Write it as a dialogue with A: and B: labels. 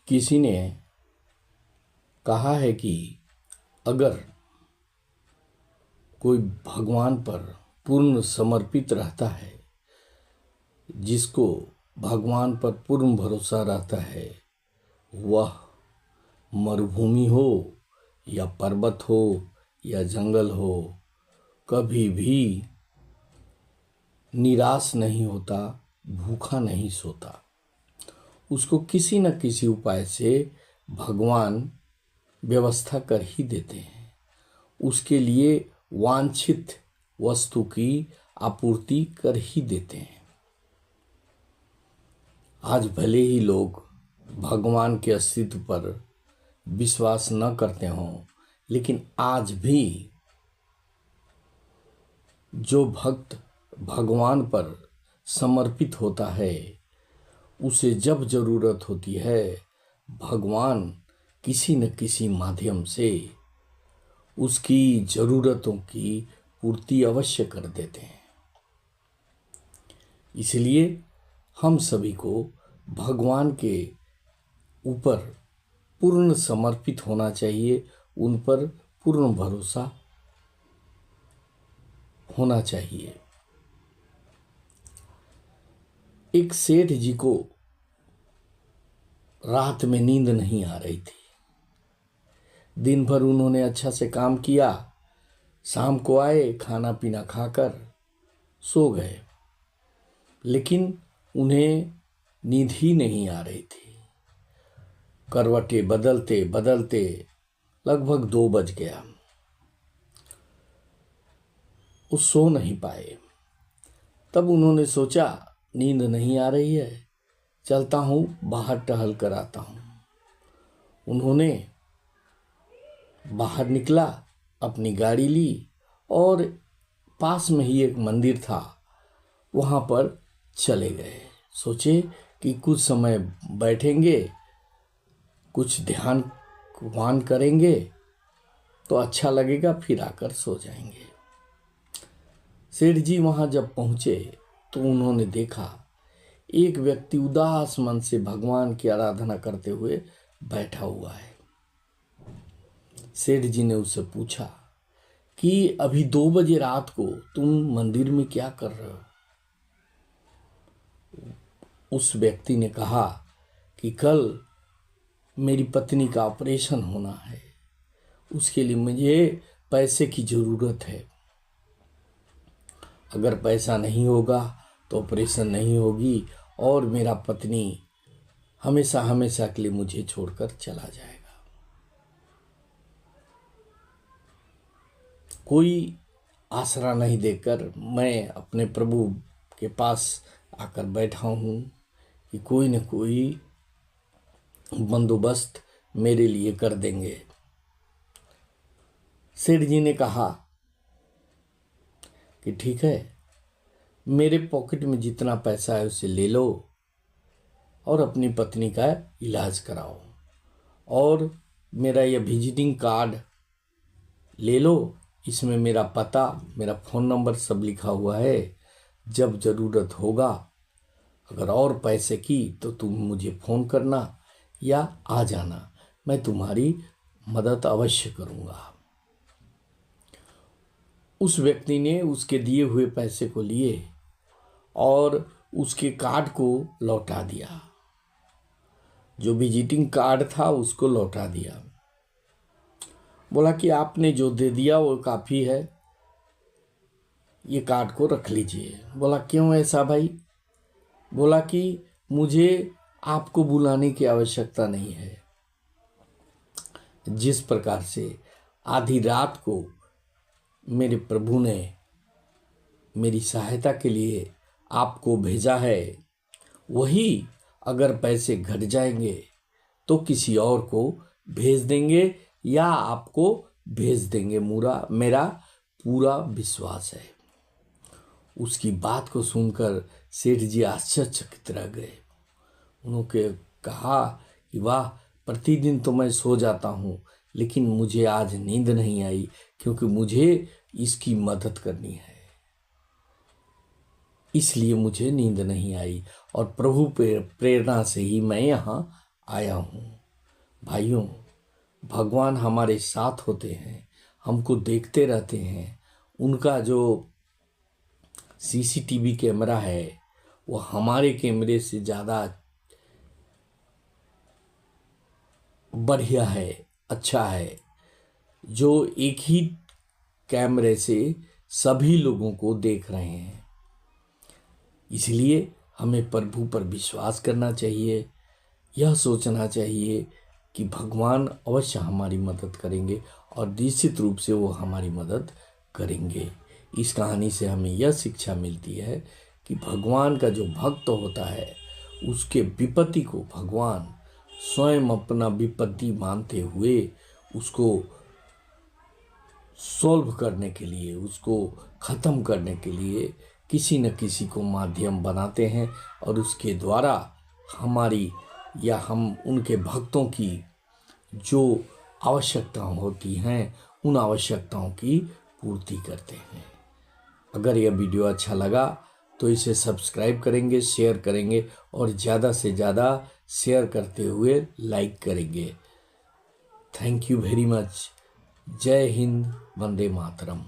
A: किसी ने कहा है कि अगर कोई भगवान पर पूर्ण समर्पित रहता है, जिसको भगवान पर पूर्ण भरोसा रहता है, वह मरुभूमि हो या पर्वत हो या जंगल हो, कभी भी निराश नहीं होता, भूखा नहीं सोता। उसको किसी न किसी उपाय से भगवान व्यवस्था कर ही देते हैं। उसके लिए वांछित वस्तु की आपूर्ति कर ही देते हैं। आज भले ही लोग भगवान के अस्तित्व पर विश्वास न करते हों, लेकिन आज भी जो भक्त भगवान पर समर्पित होता है, उसे जब जरूरत होती है, भगवान किसी न किसी माध्यम से उसकी जरूरतों की पूर्ति अवश्य कर देते हैं। इसलिए हम सभी को भगवान के ऊपर पूर्ण समर्पित होना चाहिए, उन पर पूर्ण भरोसा होना चाहिए। एक सेठ जी को रात में नींद नहीं आ रही थी। दिन भर उन्होंने अच्छा से काम किया, शाम को आए, खाना पीना खाकर सो गए, लेकिन उन्हें नींद ही नहीं आ रही थी। करवटें बदलते बदलते लगभग 2 बज गया। वो सो नहीं पाए। तब उन्होंने सोचा, नींद नहीं आ रही है, चलता हूँ बाहर टहल कर आता हूँ। उन्होंने बाहर निकला, अपनी गाड़ी ली और पास में ही एक मंदिर था, वहाँ पर चले गए। सोचे कि कुछ समय बैठेंगे, कुछ ध्यान वान करेंगे तो अच्छा लगेगा, फिर आकर सो जाएंगे। सेठ जी वहाँ जब पहुँचे तो उन्होंने देखा एक व्यक्ति उदास मन से भगवान की आराधना करते हुए बैठा हुआ है। सेठ जी ने उससे पूछा कि अभी 2 बजे रात को तुम मंदिर में क्या कर रहे हो? उस व्यक्ति ने कहा कि कल मेरी पत्नी का ऑपरेशन होना है, उसके लिए मुझे पैसे की ज़रूरत है। अगर पैसा नहीं होगा तो ऑपरेशन नहीं होगी और मेरा पत्नी हमेशा हमेशा के लिए मुझे छोड़कर चला जाएगा। कोई आसरा नहीं देकर मैं अपने प्रभु के पास आकर बैठा हूँ कि कोई न कोई बंदोबस्त मेरे लिए कर देंगे। सेठ जी ने कहा कि ठीक है, मेरे पॉकेट में जितना पैसा है उसे ले लो और अपनी पत्नी का इलाज कराओ, और मेरा यह विजिटिंग कार्ड ले लो, इसमें मेरा पता, मेरा फ़ोन नंबर सब लिखा हुआ है। जब ज़रूरत होगा, अगर और पैसे की, तो तुम मुझे फ़ोन करना या आ जाना, मैं तुम्हारी मदद अवश्य करूँगा। उस व्यक्ति ने उसके दिए हुए पैसे को लिए और उसके कार्ड को लौटा दिया। जो विजिटिंग कार्ड था उसको लौटा दिया। बोला कि आपने जो दे दिया वो काफ़ी है, ये कार्ड को रख लीजिए। बोला क्यों ऐसा भाई? बोला कि मुझे आपको बुलाने की आवश्यकता नहीं है। जिस प्रकार से आधी रात को मेरे प्रभु ने मेरी सहायता के लिए आपको भेजा है, वही अगर पैसे घट जाएंगे तो किसी और को भेज देंगे या आपको भेज देंगे, मेरा पूरा विश्वास है। उसकी बात को सुनकर सेठ जी आश्चर्यचकित रह गए। उन्होंने कहा कि वाह, प्रतिदिन तो मैं सो जाता हूँ, लेकिन मुझे आज नींद नहीं आई, क्योंकि मुझे इसकी मदद करनी है, इसलिए मुझे नींद नहीं आई और प्रभु प्रेरणा से ही मैं यहाँ आया हूँ। भाइयों, भगवान हमारे साथ होते हैं, हमको देखते रहते हैं। उनका जो सीसीटीवी कैमरा है वो हमारे कैमरे से ज़्यादा बढ़िया है, अच्छा है, जो एक ही कैमरे से सभी लोगों को देख रहे हैं। इसलिए हमें प्रभु पर विश्वास करना चाहिए, यह सोचना चाहिए कि भगवान अवश्य हमारी मदद करेंगे और निश्चित रूप से वो हमारी मदद करेंगे। इस कहानी से हमें यह शिक्षा मिलती है कि भगवान का जो भक्त होता है उसके विपत्ति को भगवान स्वयं अपना विपत्ति मानते हुए उसको सॉल्व करने के लिए, उसको ख़त्म करने के लिए किसी न किसी को माध्यम बनाते हैं और उसके द्वारा हमारी या हम उनके भक्तों की जो आवश्यकताएं होती हैं उन आवश्यकताओं की पूर्ति करते हैं। अगर यह वीडियो अच्छा लगा तो इसे सब्सक्राइब करेंगे, शेयर करेंगे और ज़्यादा से ज़्यादा शेयर करते हुए लाइक करेंगे। Thank you very much. जय हिंद, वंदे मातरम।